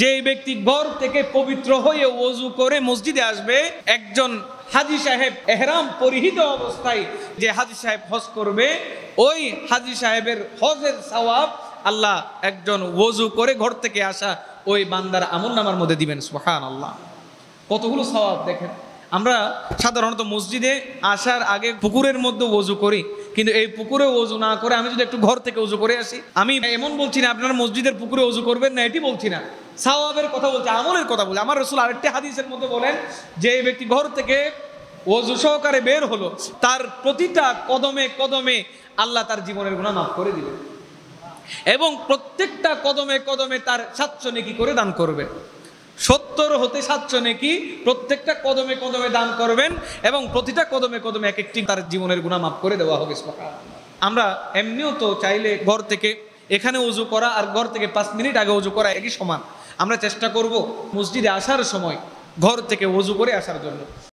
যে ব্যক্তি ঘর থেকে পবিত্র হয়ে ওযু করে মসজিদে আসবে, একজন হাজী সাহেব এহরাম পরিহিত অবস্থায় যে হাজী সাহেব হজ করবে, ওই হাজী সাহেবের হজের সওয়াব আল্লাহ একজন ওযু করে ঘর থেকে আসা ওই বান্দার আমলনামার মধ্যে দিবেন। সুবহানাল্লাহ, কতগুলো সওয়াব দেখেন। আমরা সাধারণত মসজিদে আসার আগে পুকুরের মধ্যে ওযু করি, কিন্তু এই পুকুরে ওযু না করে আমি যদি একটু ঘর থেকে ওযু করে আসি, আমি এমন বলছি না আপনারা মসজিদের পুকুরে ওযু করবেন না, এটি বলছি না, সওয়াবের কথা বলছি, আমলের কথা বলছি। আমার রাসূল আরেকটি হাদিসের মধ্যে বলেন যে এই ব্যক্তি ঘর থেকে ওযু সহকারে বের হলো, তার প্রতিটা কদমে কদমে আল্লাহ তার জীবনের গুনাহ মাফ করে দিবেন এবং প্রত্যেকটা কদমে কদমে তার 700 নেকি করে দান করবে। 70 হতে 700 নেকি প্রত্যেকটা কদমে কদমে দান করবেন এবং প্রতিটা কদমে কদমে এক একটি তার জীবনের গুনাহ মাফ করে দেওয়া হবে। আমরা এমনিও তো চাইলে ঘর থেকে এখানে ওযু করা আর ঘর থেকে 5 মিনিট আগে ওযু করা একই সমান। আমরা চেষ্টা করব মসজিদে আসার সময় ঘর থেকে ওযু করে আসার জন্য।